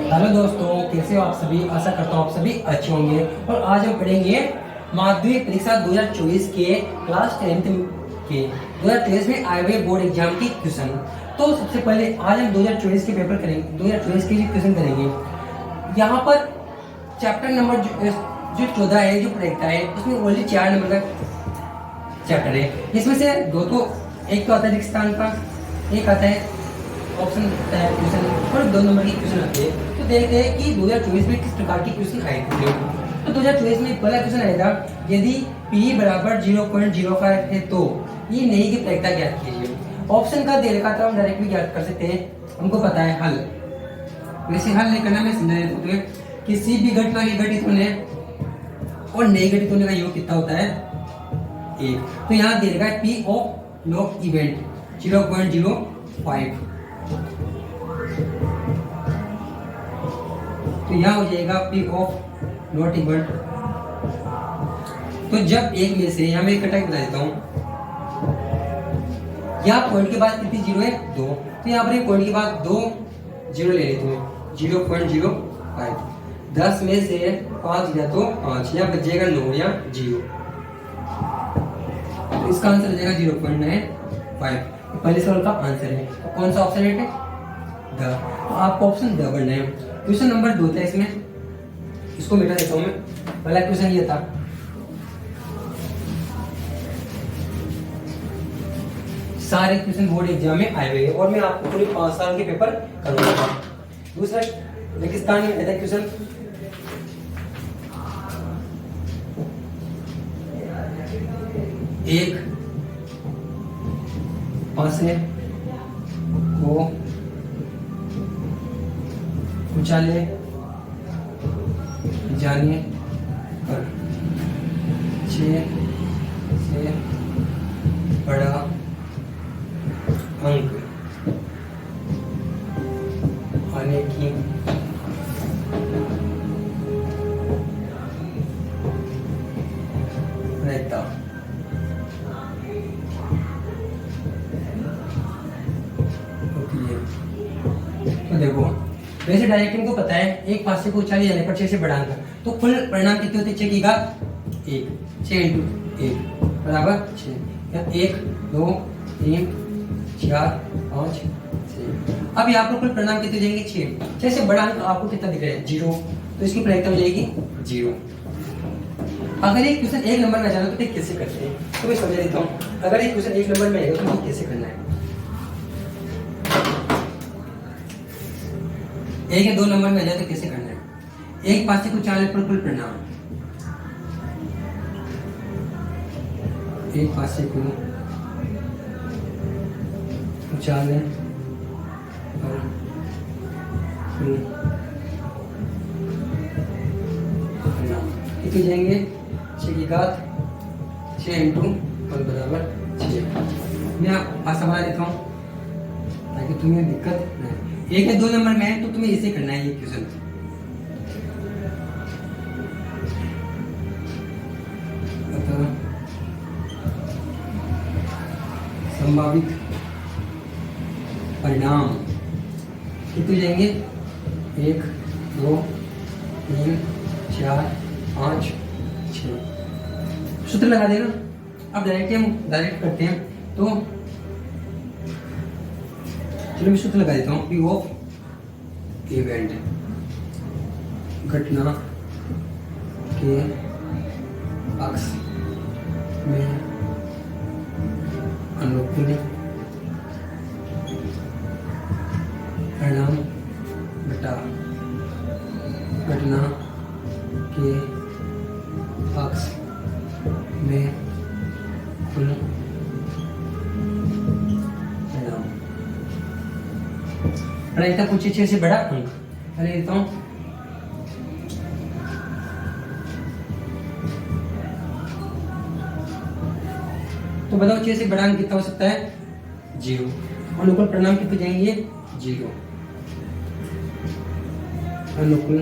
Hello दोस्तों, कैसे हो आप सभी। आशा करता हूँ आप सभी अच्छे होंगे। और आज हम पढ़ेंगे माध्यमिक परीक्षा 2024 के क्लास 10th के 2023 में आए हुए बोर्ड एग्जाम की क्वेश्चन। तो सबसे पहले आज हम 2024 के पेपर करेंगे, 2024 के क्वेश्चन करेंगे। यहाँ पर चैप्टर नंबर जो 14 है, जो पढ़ता है, उसमें ओनली 4 नंबर का चैप्टर है। इसमें से दो तो एक तो आता है रिक्स्थान का, एक आता है ऑप्शन क्वेश्चन और 2 नंबर की क्वेश्चन आते हैं। तो देखते हैं कि 2024 में किस प्रकार की क्वेश्चन आए थे। तो 2024 में पहला क्वेश्चन आया था, यदि p बराबर 0.05 है तो ये नहीं की प्रायिकता ज्ञात कीजिए। ऑप्शन का दे रखा था, हम डायरेक्ट भी ज्ञात कर सकते हैं, हमको पता है हल। वैसे हल नहीं करना, मैं समझा देता हूँ। किसी भी घटना के घटित होने और नहीं घटित होने का योग कितना होता है, 1। तो यहाँ दे रखा है p ऑफ लॉग इवेंट 0.05। तो यहाँ हो जाएगा p ऑफ नॉट इक्वल। तो जब एक में से मैं इकट्ठा बता देता हूँ, यहाँ पॉइंट के बाद कितनी जीरो है, 2। तो यहाँ पर पॉइंट के बाद 2 जीरो ले लेते हैं, 0.05। 10 में से 5 गया तो 5, यहाँ बचेगा 9 या 0। तो इसका आंसर हो जाएगा 0.95। पहले सवाल का आंसर है। तो कौन सा ऑप्शन है, द। तो आपको ऑप्शन द बनना है। क्वेश्चन नंबर 2 था, इसमें इसको मिटा देता हूं मैं। पहला क्वेश्चन ये था, सारे क्वेश्चन बोर्ड एग्जाम में आए हुए हैं और मैं आपको पूरे 5 साल के पेपर करूंगा। दूसरा रेगिस्तान में आया था क्वेश्चन, एक फासले को उछाले जाने पर 6 से बड़ा अंक आने की रहता। तो देखो, वैसे डायरेक्ट इनको पता है, एक पासे को उछाले जाने पर 6 से बड़ा अंक, तो कुल परिणाम कितने होते, 6 की घात 1, 6 × 1 बराबर 6। 1 2 3 4 5 6। अब यहाँ पर कुल परिणाम कितने जाएंगे, 6। 6 से बड़ा अंक आपको कितना दिख रहा है, 0। तो इसकी प्रायिकता हो जाएगी 0। अगर एक क्वेश्चन 1 नंबर में जाना तो कैसे करते हैं, तो मैं समझा देता हूँ। अगर एक क्वेश्चन 1 नंबर में आएगा तो कैसे करना है। 1 या 2 नंबर में आ जाए तो कैसे करना है। एक पासे को उछालने पर कुल परिणाम, एक पासे को उछालने पर कुल परिणाम कितने जाएंगे, 6 की घात 6 × 1 बराबर 6। मैं आसान बना देता हूँ ताकि तुम्हें दिक्कत नहीं। 1 या 2 नंबर में है तो तुम्हें इसे करना है ये क्वेश्चन। संभावित परिणाम कितने जाएंगे, 1 2 3 4 5 6। सूत्र लगा देना। अब डायरेक्ट करते हैं, तो चलो मैं सूत्र लगा देता हूँ। पी ऑफ इवेंट घटना के पक्ष में अनुकूल परिणाम घटा घटना के पक्ष में कुल प्रायिकता पूछे 6 से बड़ा अंक। पहले देता हूं, तो बताओ 6 से बड़ा अंक कितना हो सकता है, 0। अनुकूल परिणाम कितने जाएंगे, 0। अनुकूल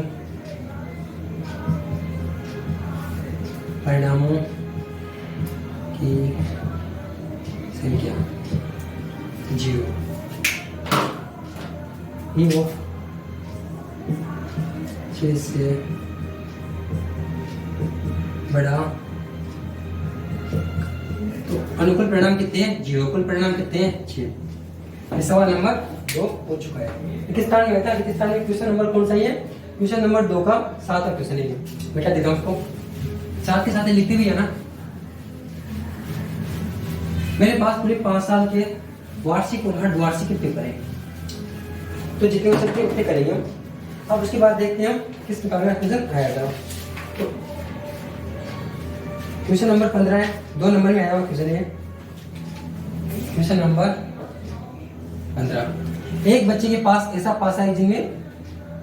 परिणामों की संख्या 0। P of 6 से बड़ा तो अनुकूल परिणाम कितने हैं 0, कुल परिणाम कितने हैं 6। ये सवाल नंबर 2 हो चुका है। किस स्थान में था, किस स्थान में क्वेश्चन नंबर कौन सा है, क्वेश्चन नंबर 2 का 7 क्वेश्चन है। बेटा देता हूँ उसको, साथ के साथ लिखते भी है ना। मेरे पास पूरे 5 साल के वार्षिक और अर्धवार्षिक के पेपर है, तो जितने हो सकते उतने करेंगे हम। अब उसके बाद देखते हैं हम किस प्रकार का क्वेश्चन आया था। तो क्वेश्चन नंबर 15 है, 2 नंबर में आया हुआ क्वेश्चन है। क्वेश्चन नंबर 15, एक बच्चे के पास ऐसा पासा है जिनमें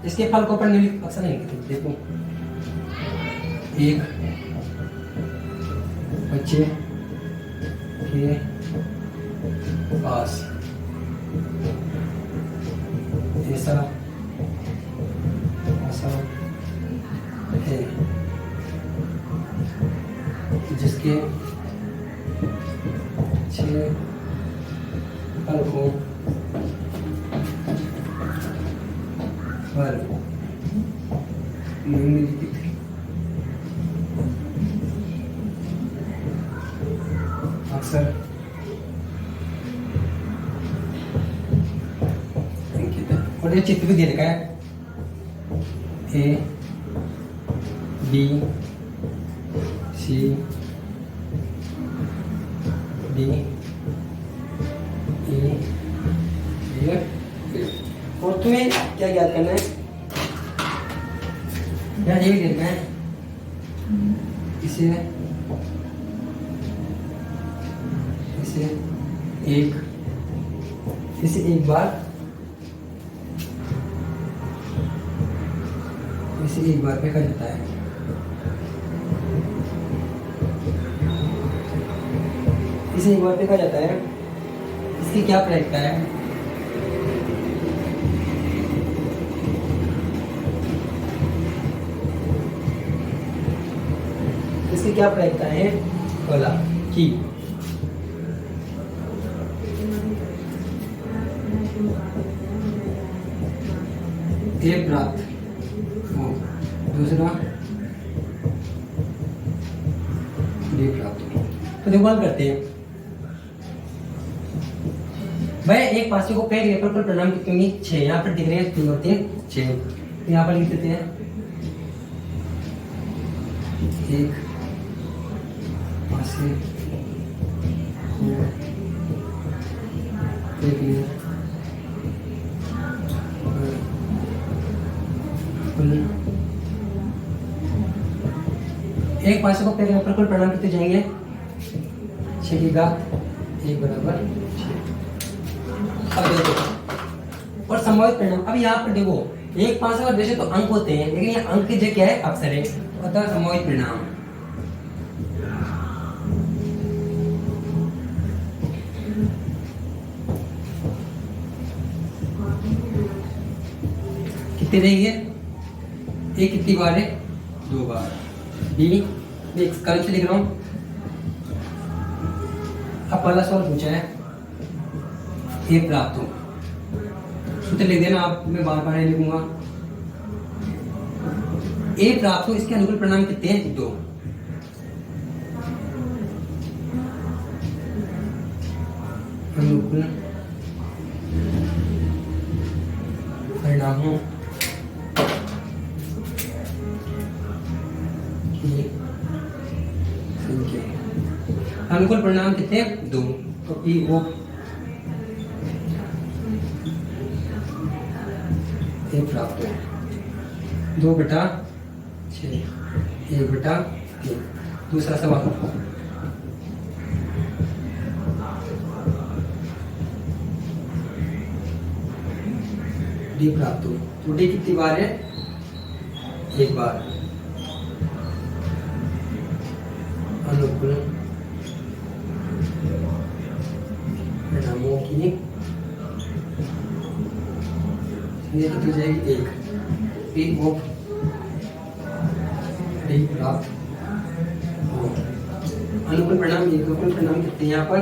इसके फल को पढ़ने में अक्सर नहीं लिखते। देखो, एक बच्चे के पास ऐसा पासा है जिसके 6 फल को निम्नलिखित अक्सर और ये चित्र भी दे रखा है, A B C D E F. और तुम्हें क्या याद करना है, यार ये भी देखना है, इसे एक बार फेंका जाता है। इसे एक बार फेंका जाता है, इसकी क्या प्रायिकता है, इसकी क्या प्रायिकता है, बोला कि ए प्राप्त हो, दूसरा डी प्राप्त हो। तो देखभाल करते हैं भाई, एक पासे को पेड़ पेपर पर परिणाम कितने होंगे 6, यहाँ पर दिख रहे हैं 3 और 3 6, तो यहाँ पर लिख देते हैं एक पासे एक पासे को पेड़ पेपर पर परिणाम कितने जाएंगे 6 की घात 1 बराबर 6। अब देखो और संभावित परिणाम, अब यहाँ पर देखो एक पासे और वैसे तो अंक होते हैं, लेकिन ये अंक की जगह क्या है, अक्षर है, अतः संभावित परिणाम कितने देंगे, एक कितनी बार है 2 बार। बी एक कलम से लिख रहा हूं। अब पहला सवाल पूछा है ए प्राप्त हो, सूत्र लिख देना आप, मैं बार बार लिखूंगा। ए प्राप्त हो, इसके अनुकूल परिणाम कितने हैं 2। अनुकूल परिणामों अनुकूल परिणाम कितने 2, तो ई ओ ए प्राप्त हो 2/6 1/3। दूसरा सवाल, डी प्राप्त हो, तो डी कितनी बार है 1 बार। अनुकूल परिणामों की ये कितनी जाएगी 1, पी ओ डी प्राप्त हो। अनुकूल परिणाम, अनुकूल परिणाम कितने यहाँ पर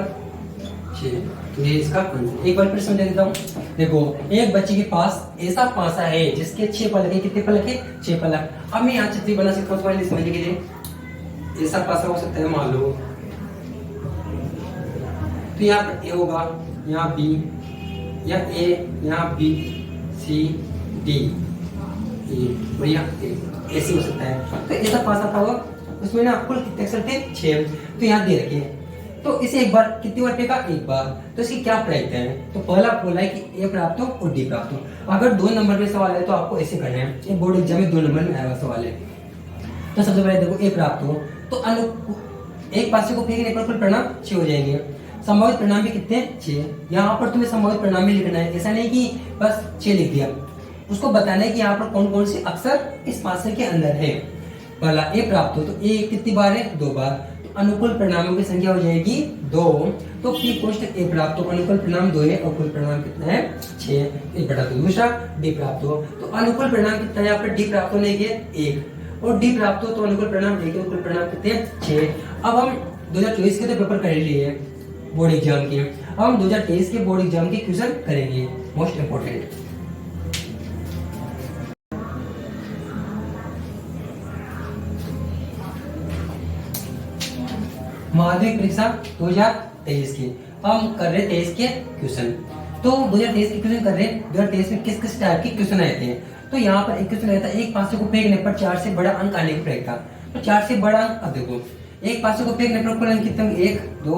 6, तो ये इसका आंसर। एक बार फिर समझा देता हूँ। देखो, एक बच्चे के पास ऐसा पासा है जिसके 6 पलक है। कितने पलक है? 6 पलक। अब मैं यहाँ चित्र बना सकता हूँ तुम्हारे लिए समझने के लिए। ऐसा पासा हो सकता है, मान लो तो यहाँ पर ए होगा, यहाँ बी, यहाँ ए, यहाँ बी, सी, डी, ए और यहाँ ए, ऐसे हो सकता है। तो ऐसा पासा था वो, उसमें ना कुल कितने अक्षर थे? 6। तो यहाँ दे रखे हैं। तो इसे एक बार कितनी बार फेंका? एक बार। तो इसकी क्या प्रायिकता है? तो पहला बोला है कि ए प्राप्त हो और डी प्राप्त हो। अगर 2 नंबर में सवाल है तो आपको ऐसे करना है। ये बोर्ड एग्जाम में 2 नंबर में आया हुआ सवाल है। तो सबसे पहले देखो, ए प्राप्त हो तो एक पासे को फेंकने पर कुल परिणाम 6 हो जाएंगे। संभावित परिणाम भी कितने? 6। यहाँ पर तुम्हें संभावित परिणाम भी लिखना है, ऐसा नहीं कि बस 6 लिख दिया। उसको बताना है कि यहाँ पर कौन कौन से अक्षर इस पासे के अंदर है। पहला ए प्राप्त हो तो ए कितनी बार है? 2 बार। तो अनुकूल परिणामों की संख्या हो जाएगी 2। तो पी कोष्ठक ए प्राप्त हो, अनुकूल परिणाम 2 है और कुल परिणाम कितना है? 6। 1/2। दूसरा डी प्राप्त हो तो अनुकूल परिणाम कितना है? यहाँ पर डी प्राप्त होने के 1 और डी प्राप्त हो तो अनुकूल परिणाम 1 और कुल परिणाम कितने हैं? 6। अब हम 2024 के तो पेपर कर लिए बोर्ड एग्जाम के। अब हम 2023 के बोर्ड एग्जाम के क्वेश्चन करेंगे, मोस्ट इंपोर्टेंट। माध्यमिक परीक्षा 2023 की हम कर रहे 23 के क्वेश्चन। तो 2023 के क्वेश्चन कर रहे हैं। 2023 में किस किस टाइप के क्वेश्चन आए थे? तो यहाँ पर एक क्वेश्चन आया था, एक पासे को फेंकने पर 4 से बड़ा अंक आने की प्रायिकता। तो 4 से बड़ा अंक, अब देखो एक पासे को फेंकने पर कुल अंक कितने होंगे? 1 2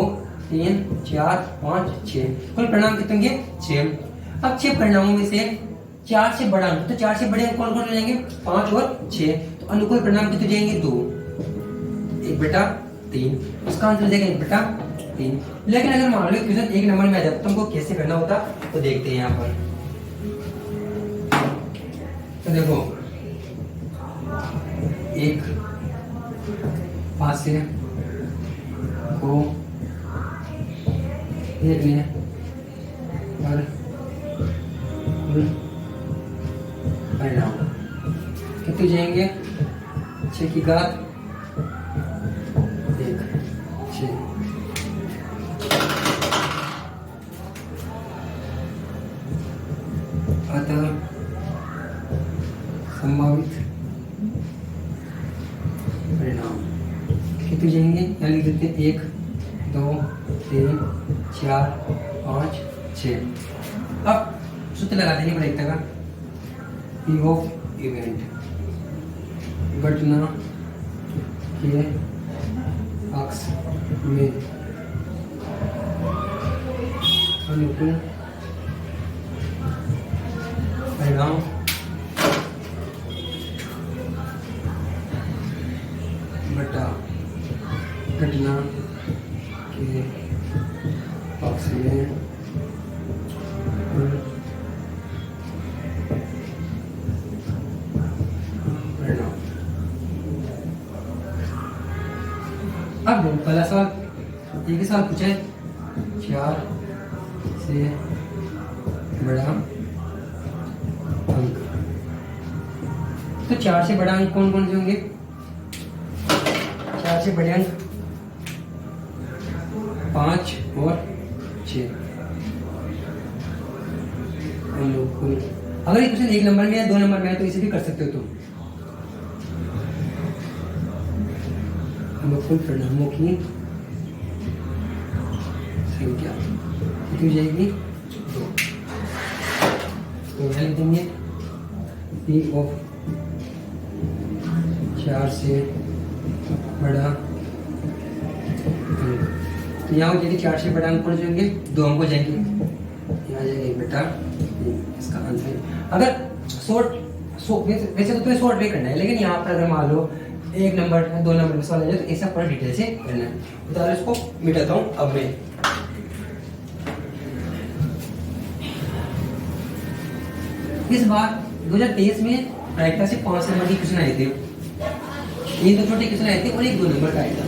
3 4 5 6। कुल परिणाम कितने होंगे? 6। अब 6 परिणामों में से 4 से बड़ा अंक, तो 4 से बड़े अंक कौन कौन हो जाएंगे? 5 और 6। तो अनुकूल परिणाम कितने जाएंगे? 2। 1/3। उसका आंसर हो जाएगा 1/3। लेकिन अगर मान लो क्वेश्चन 1 नंबर में आ जाता तो तुमको कैसे करना होता तो देखते हैं यहाँ पर। तो देखो, एक पासे को फेंकने पर परिणाम कितने जाएंगे? 6 की घात 1, 6। अतः संभावित परिणाम कितने जाएंगे? यहाँ लिख देते हैं 1 2 3 4 5 6। अब सूत्र लगा देंगे प्रायिकता का। पी ऑफ इवेंट, घटना के अक्ष में अनुकूल परिणाम बटा घटना के पक्ष में परिणाम। अब पहला सवाल, एक ही सवाल पूछा है, 4 से बड़ा अंक। तो 4 से बड़ा अंक कौन कौन से होंगे? 4 से बड़े अंक 5 और 6। अनुकूल, अगर ये क्वेश्चन 1 नंबर में या 2 नंबर में है तो इसे भी कर सकते हो तुम। अनुकूल परिणामों की संख्या कितनी हो जाएगी? 2। तो यहाँ लिख देंगे पी ऑफ 4 से बड़ा अंक। तो यहाँ हो जाएगी 4 से बड़ा अंक कौन से होंगे? 2 अंक हो जाएंगे। यहाँ जाएगा 1/, इसका आंसर। अगर वैसे तो तुम्हें शॉर्ट वे करना है, लेकिन यहाँ पर अगर मान लो 1 नंबर 2 नंबर में सवाल आ जाए तो ऐसा पूरा डिटेल से करना है। तो इसको मिटाता हूँ अब मैं। इस बार 2023 में प्रायिकता से 5 नंबर के क्वेश्चन आए थे। ये 2 छोटे क्वेश्चन आए थे और एक 2 नंबर का आया था।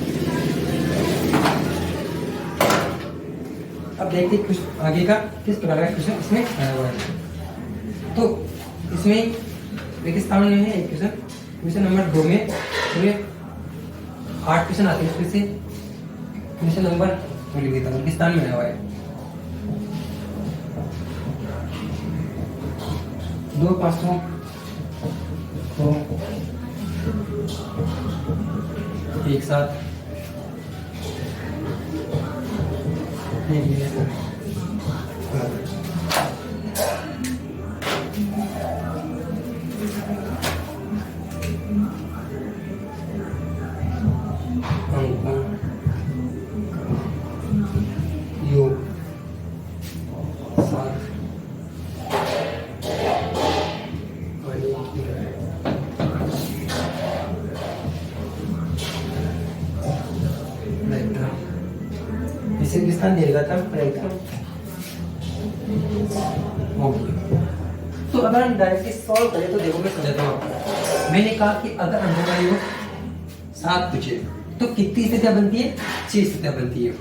अब देखते हैं आगे का किस प्रकार का क्वेश्चन इसमें आया हुआ है। तो इसमें रेगिस्तान में है एक क्वेश्चन, क्वेश्चन नंबर 2 में पूरे 8 क्वेश्चन आते हैं। इसमें से क्वेश्चन नंबर लिख देता हूँ, रेगिस्तान में आया हुआ है। दो पासों को एक साथ योग साथ इसे किस स्थान देगा था तो अगर हम डायरेक्टली सॉल्व करें तो देखो मैं समझाता हूँ आपको। मैंने कहा कि अगर अंकों का योग 7 पूछे तो कितनी स्थितियां बनती है? 6 स्थितियां बनती है।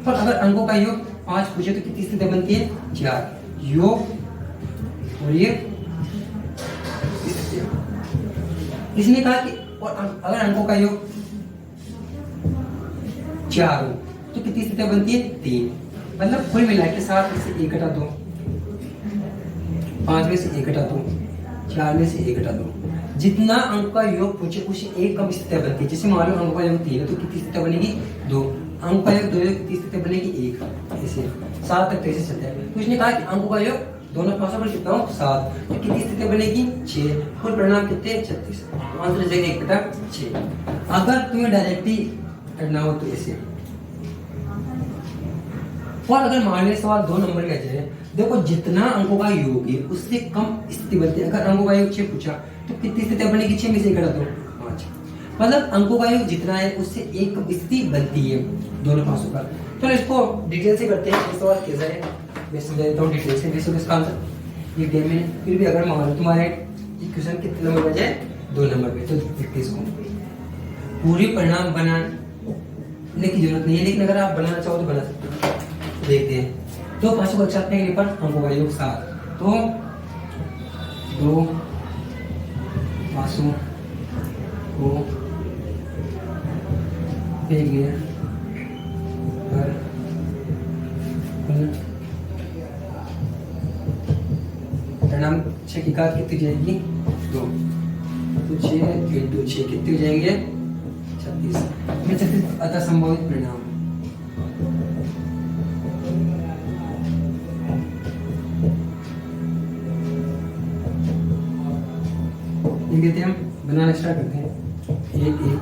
और अगर अंकों का योग 5 पूछे तो कितनी स्थितियां बनती है? 4 योग और ये स्थितियां। इसने कहा कि और अगर अंकों का योग 4 हो तो कितनी स्थितियां बनती है? 3। मतलब कुल मिला के 7 में से 1 घटा दो, 5 में से 1 घटा दो, 4 में से 1 घटा दो। जितना अंक का योग पूछे उसे एक कम स्थितियां बनती है। जैसे मान लो अंक का योग 3 है तो कितनी स्थितियां बनेगी? 2। अंक का योग 2 है कितनी स्थितियां बनेगी? 1। ऐसे 7 तक कैसे चलता है। तो इसने कहा कि अंकों का योग दोनों पासों पर कितना हो? 7। तो कितनी स्थितियां बनेगी? 6। कुल परिणाम कितने? 36। आंसर जाएगा 1 बटा 6। अगर तुम्हें डायरेक्टली करना हो तो ऐसे। और अगर मान लिया सवाल 2 नंबर का जाए, देखो जितना अंकों का योग है उससे कम स्थिति बनती है। अगर अंकों का योग 6 पूछा तो कितनी स्थितियां बनेगी? 6 में से 1 घटा दो, 5। मतलब अंकों का योग जितना है उससे एक स्थिति बनती है दोनों पासों का। तो इसको डिटेल से करते हैं। सवाल कैसा है मैं समझा देता हूँ डिटेल से। वैसे इसका आंसर ये दिया मैंने, फिर भी अगर मान लो तुम्हारे इक्वेशन कितने नंबर में जाए? 2 नंबर पे, तो देखते इसको। पूरी परिणाम बनाने की जरूरत नहीं है, लेकिन अगर आप बनाना चाहो तो बना सकते हो। देखते हैं। तो पांचों को एकसाथ फेंकने पर अंकों का योग 7। तो 2 पांचों को फेंकने पर परिणाम 6 की घात कितनी जाएगी? 2। तो 6 × 6 कितने हो जाएंगे? 36। 36 अतः संभावित परिणाम। कहते हैं हम बनाना स्टार्ट करते हैं। 1 1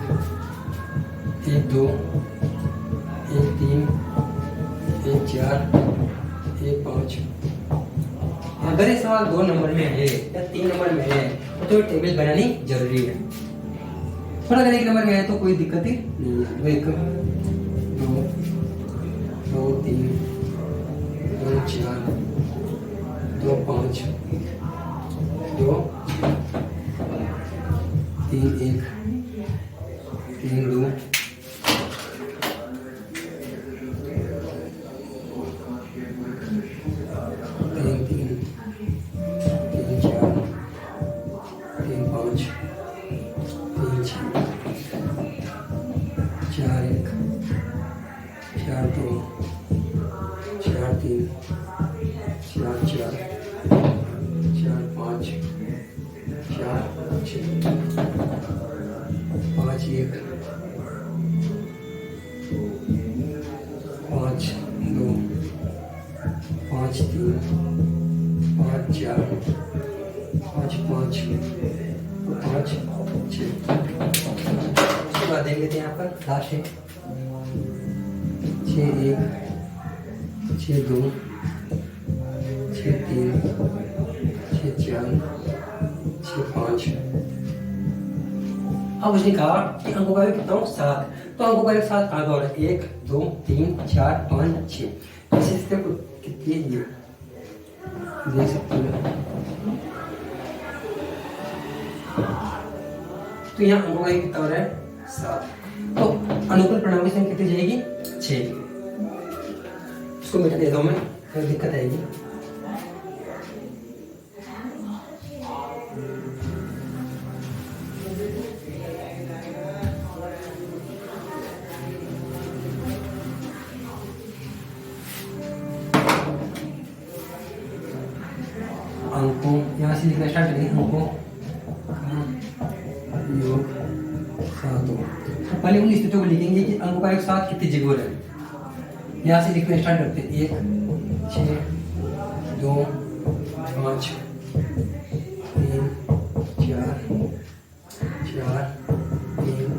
1 2 1 3 1 4 1 5। अगर ये सवाल 2 नंबर में है या 3 नंबर में है तो टेबल बनानी जरूरी है। और अगर 1 नंबर में है तो कोई दिक्कत ही नहीं है। 1 2 2 3 2 4 2 5 2 3 1 3 2 3 3 3 4 3 5 3 6 4 1 4 2 4 3 4 4 4 5 4 6 5 1 5 2 5 3 5 4 5 5 5 6। उसके बाद देख लेते हैं यहाँ पर लास्ट है 6 1 6 2 6 3 6 4 6 5। अब उसने कहा कि अंकों का योग कितना हो? 7। तो अंकों का योग 7 कहाँ का हो रहा है? 1 2 3 4 5 6। इसी से कितनी है ये देख सकते हो। तो यहाँ अंकों का योग कितना हो रहा है? 7। तो अनुकूल परिणाम की संख्या कितनी जाएगी? 6। इसको मिटा देता हूँ मैं, कोई दिक्कत आएगी। अंक अंकों यहाँ से लिखना स्टार्ट करेंगे, अंकों योग 7 हो। तो पहले उन स्थितियों को लिखेंगे कि अंकों का एक साथ कितनी जगह है। यहाँ से लिखना स्टार्ट करते हैं 1 6 2 5 3 4 4 3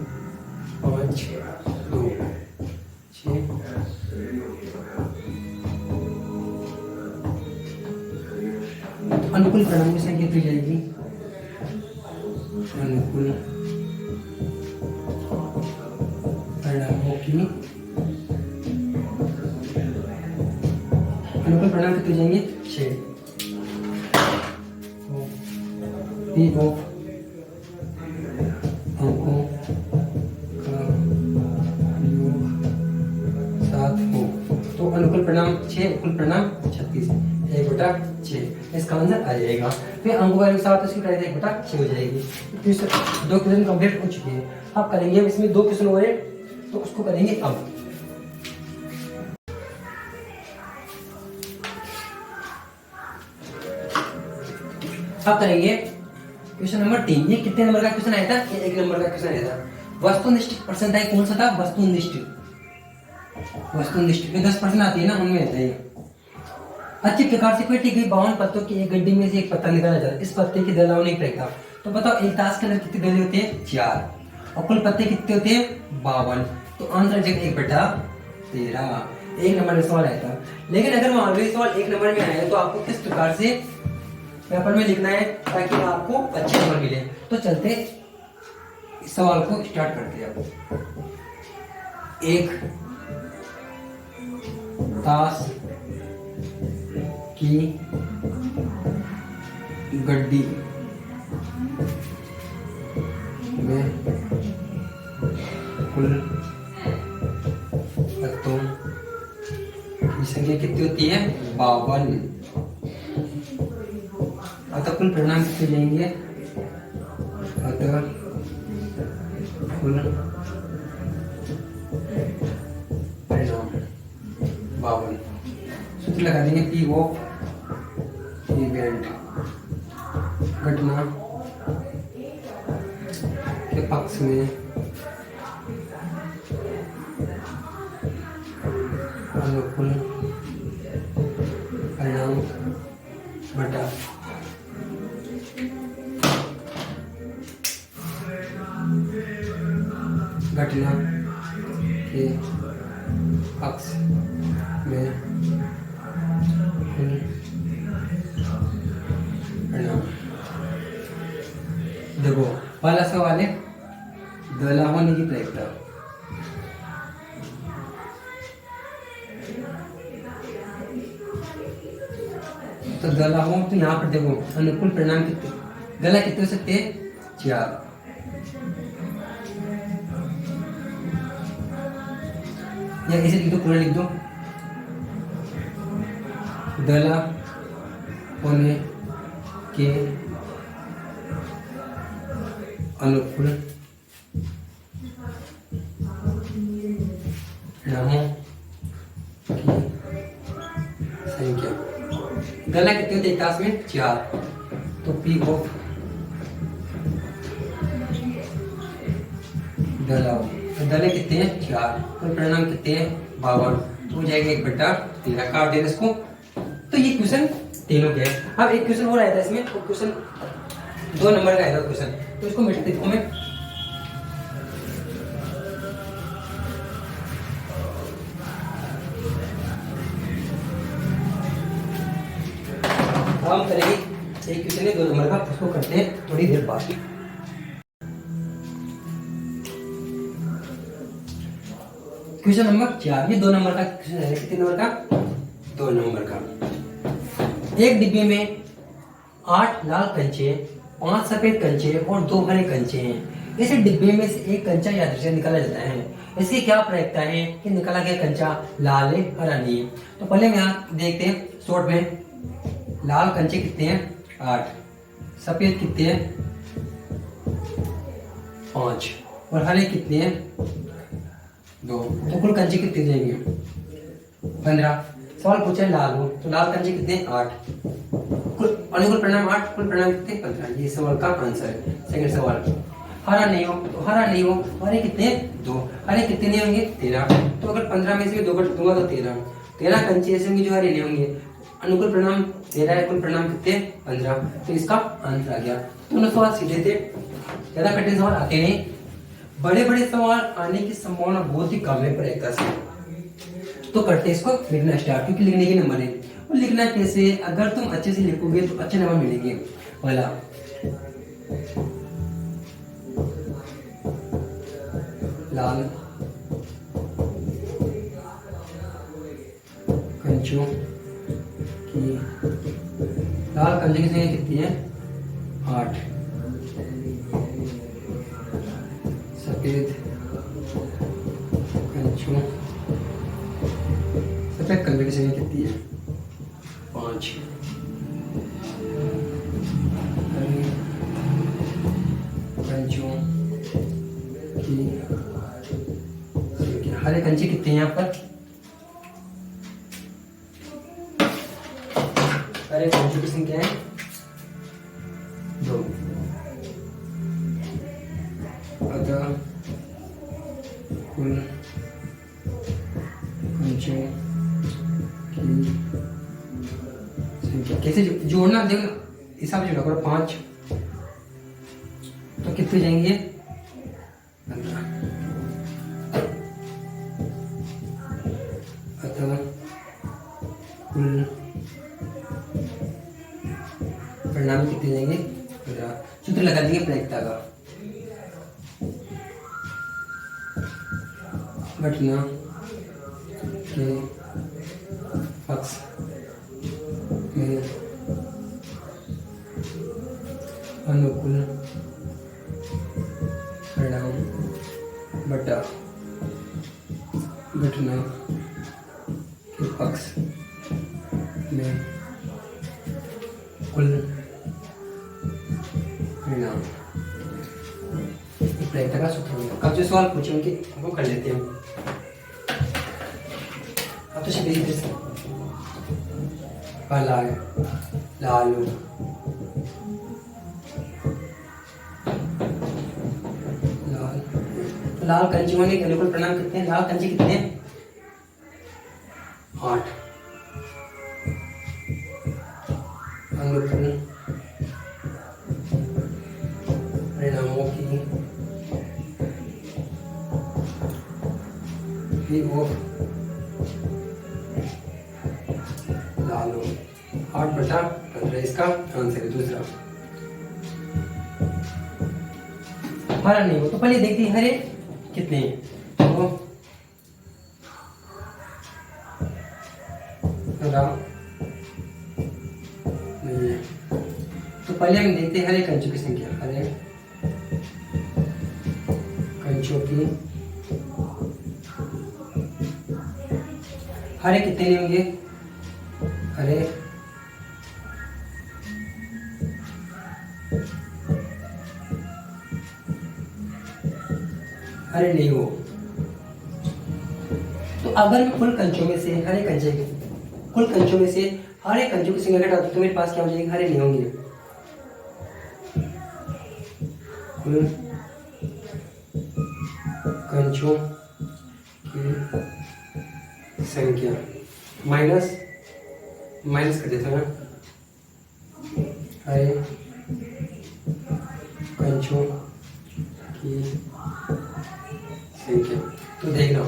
5 2 6। अनुकूल परिणामों की संख्या दी जाएगी, अनुकूल परिणामों की, अनुकूल परिणाम कितने जाएंगे 6। पी ऑफ अंकों का योग 7 हो। तो अनुकूल परिणाम 6, कुल परिणाम 36, 1/6 इसका आंसर आ जाएगा। फिर अंकों का योग 7, उसकी प्राइस 1/6 हो जाएगी। फिर 2 क्वेश्चन कंप्लीट हो चुके हैं। अब करेंगे, अब इसमें 2 क्वेश्चन हो रहे तो उसको करेंगे अब। अब करेंगे क्वेश्चन नंबर 3। ये कितने नंबर का क्वेश्चन आया था? ये 1 नंबर का क्वेश्चन आया था। वस्तुनिष्ठ परसेंट टाइप कौन सा था? वस्तुनिष्ठ। वस्तुनिष्ठ में 10% आती है ना, उनमें आता है। अच्छी प्रकार से काटी गई 52 पत्तों की एक गड्डी में से एक पत्ता निकाला जाता है। इस पत्ते की दलाव नहीं पड़ेगा। तो बताओ एक ताश के अंदर कितने दले होते हैं? 4। और कुल पत्ते कितने होते हैं? 52। तो आंसर जगह 1/13। 1 नंबर में सवाल आया था। लेकिन अगर मान लो सवाल 1 नंबर में आया तो आपको किस प्रकार से पेपर में लिखना है ताकि आपको अच्छे नंबर मिले। तो चलते इस सवाल को स्टार्ट करते हैं। एक ताश की गड्डी में कुल पत्तों की संख्या कितनी होती है? 52। अतः कुल परिणाम कितने जाएंगे? अतः कुल परिणाम 52। सूत्र लगा देंगे पी ऑफ इवेंट, घटना के पक्ष में अनुकूल परिणाम बटा घटना के पक्ष में परिणाम। देखो पहला सवाल है दला होने की प्रायिकता। तो दला हो तो यहाँ पर देखो अनुकूल परिणाम कितने, दला कितने हो सकते हैं? 4। या इसे लिख दो, पूरा लिख दो। दला होने के अनुकूल परिणामों की संख्या। दला कितने होते हैं? 1 में 4। तो पी ऑफ दला, दले कितने हैं? 4। तो परिणाम कितने हैं? 52। तो हो जाएगा 1/13। काट देना इसको। तो ये क्वेश्चन 3 हो गया। अब एक क्वेश्चन और आया था इसमें, तो क्वेश्चन 2 नंबर का आया था क्वेश्चन, तो इसको मिटा देखो मैं। हम करेंगे एक क्वेश्चन है 2 नंबर का, उसको करते हैं थोड़ी देर बाद। Question number 4। ये 2 नंबर का क्वेश्चन है। कितने नंबर का? 2 नंबर का। एक डिब्बे में 8 लाल कंचे, 5 सफेद कंचे और 2 हरे कंचे हैं। इस डिब्बे में से एक कंचा यादृच्छिक निकाला जाता है। इसकी क्या प्रायिकता है कि निकाला गया कंचा लाल है, हरा नहीं है? तो पहले हम यहाँ देखते हैं शॉर्ट में। लाल कंचे कितने हैं? 8। सफेद कितने हैं? 5 और हरे कितने हैं? 2। तो कुल कंचे कितने जाएंगे? 15। सवाल पूछा लाल हो तो लाल कंचे कितने? 8। कुल अनुकूल परिणाम 8, कुल परिणाम कितने 15। ये सवाल का आंसर है। सेकंड सवाल, हरा नहीं हो तो हरा नहीं हो, हरे कितने 2, हरे कितने नहीं होंगे 13। तो अगर 15 में से 2 कट दूंगा तो 13 कंचे ऐसे होंगे जो हरे नहीं होंगे। अनुकूल परिणाम 13 है, कुल परिणाम कितने 15। तो इसका आंसर आ गया। दोनों सवाल सीधे थे, ज्यादा कठिन सवाल आते नहीं। बड़े बड़े सवाल आने की संभावना बहुत ही कम है परीक्षा से। तो करते इसको लिखना स्टार्ट, क्योंकि लिखने के नंबर है। और लिखना कैसे, अगर तुम अच्छे से लिखोगे तो अच्छे नंबर मिलेंगे। पहला लाल कंचों की, लाल कंचों की संख्या कितनी है 8। सफेद कंचों, सफेद कंचों की संख्या कितनी है 5। कंचों की, हरे कंचे कितने हैं यहाँ पर, हरे कंचों की संख्या है 2। अतः कुल कंचों की संख्या कैसे जोड़ना, देखो हिसाब से जोड़ा 5 तो कितने जाएंगे 15। अतः कुल परिणाम कितने जाएंगे 15। सूत्र लगा देंगे प्रायिकता का, घटना के पक्ष में अनुकूल परिणाम बटा घटना के पक्ष में कुल परिणाम, प्रायिकता का सूत्र होगा। अब जो सवाल पूछे उनके वो कर लेते हैं। अब तो सीधे से पहला है लालू, लाल, तो लाल कंचे होने के अनुकूल परिणाम कितने हैं, लाल कंचे कितने हैं 8। अनुकूल परिणामों की वो लालू 8/15 इसका आंसर है। दूसरा हरा नहीं हो तो पहले देखते हैं हरे कितने हैं। तो हरा नहीं है, तो पहले हम देखते हैं हरे कंचों की संख्या। हरे कंचों की, हरे कितने नहीं होंगे, हरे हरे नहीं हो। तो अगर मैं कुल कंचों में से हरे कंचे, कुल कंचों में से हरे कंचों की संख्या घटा दूं तो मेरे पास क्या हो जाएगी, हरे नहीं होंगे। कुल कंचों की संख्या माइनस कर देता हूँ, हरे कंचों की संख्या। तो देख लो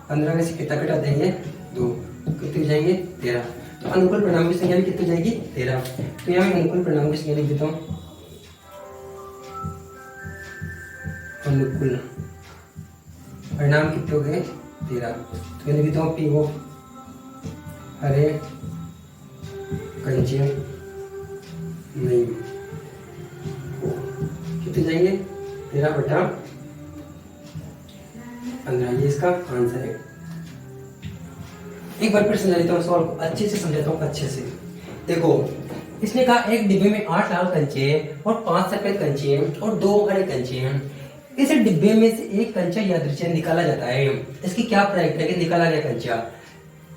15 में से कितना घटा देंगे 2, तो कितने जाएंगे 13। तो अनुकूल परिणाम की संख्या भी कितनी जाएगी 13। तो यहाँ मैं अनुकूल परिणाम की संख्या लिख देता हूँ। अनुकूल परिणाम कितने हो गए 13। तो मैं लिख देता हूँ पी ओ, हरे कंचे नहीं कितने जाएंगे 13/15, ये इसका आंसर है। एक बार फिर समझा देता हूँ सवाल को, अच्छे से समझाता हूँ अच्छे से। देखो इसने कहा एक डिब्बे में 8 लाल कंचे हैं और 5 सफेद कंचे हैं और 2 हरे कंचे हैं। इस डिब्बे में से एक कंचा यादृच्छिक निकाला जाता है। इसकी क्या प्रायिकता है कि निकाला गया कंचा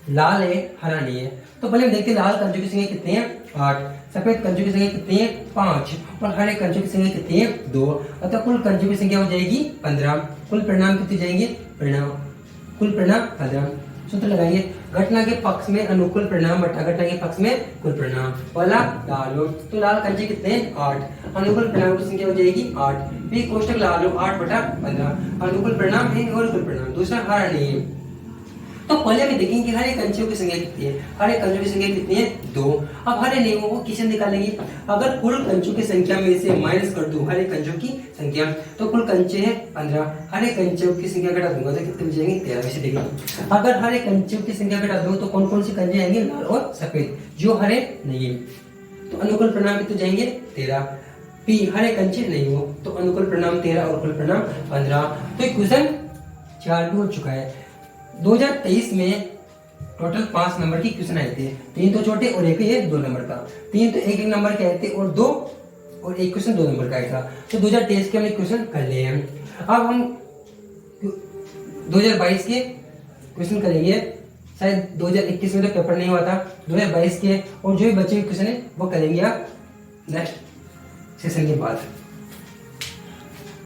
लाल है हरा नहीं है। तो पहले हम देखते हैं लाल कंचों की संख्या कितनी है 8, सफेद कंचों की संख्या कितनी है 5 और हरे कंचों की संख्या कितनी है 2, अतः कुल कंचों की संख्या हो जाएगी 15। कुल परिणाम कितने जाएंगे कुल परिणाम 15। सूत्र लगाएंगे घटना के पक्ष में अनुकूल परिणाम बटा घटना के पक्ष में कुल परिणाम वाला डालो। तो लाल कंचे कितने 8, अनुकूल परिणाम की संख्या हो जाएगी 8, फिर कोष्टक ला लो 8 बटा 15 अनुकूल परिणाम है और कुल परिणाम दूसरा हरा नहीं है। तो पहले हम देखेंगे कि हरे कंचों की संख्या कितनी है, हरे कंचों की संख्या कितनी है 2। अब हरे नियमों को किसे निकालेंगे, अगर कुल कंचों की संख्या में से माइनस कर दूं हरे कंचों की संख्या तो कुल कंचे है 15, हरे कंचों की संख्या घटा दूंगा तो कितने बचेंगे 13। वैसे देखिए अगर हरे कंचों की संख्या घटा दूं तो कौन कौन से कंचे आएंगे लाल और सफेद, जो हरे नहीं है तो अनुकूल परिणाम कितने जाएंगे 13। पी हरे कंचे नहीं हो तो अनुकूल परिणाम 13 और कुल परिणाम 15। तो क्वेश्चन 4 भी हो चुका है। 2023 में टोटल 5 नंबर की क्वेश्चन आए थे, 3 तो छोटे और एक ये 2 नंबर का, 3 तो एक नंबर के आए थे और 2 और एक क्वेश्चन 2 नंबर का आया था। तो 2023 के हमने क्वेश्चन कर लिए हैं। अब हम 2022 के क्वेश्चन करेंगे, शायद 2021 में तो पेपर नहीं हुआ था, 2022 के और जो भी बचे हुए क्वेश्चन है वो करेंगे आप नेक्स्ट सेशन के बाद।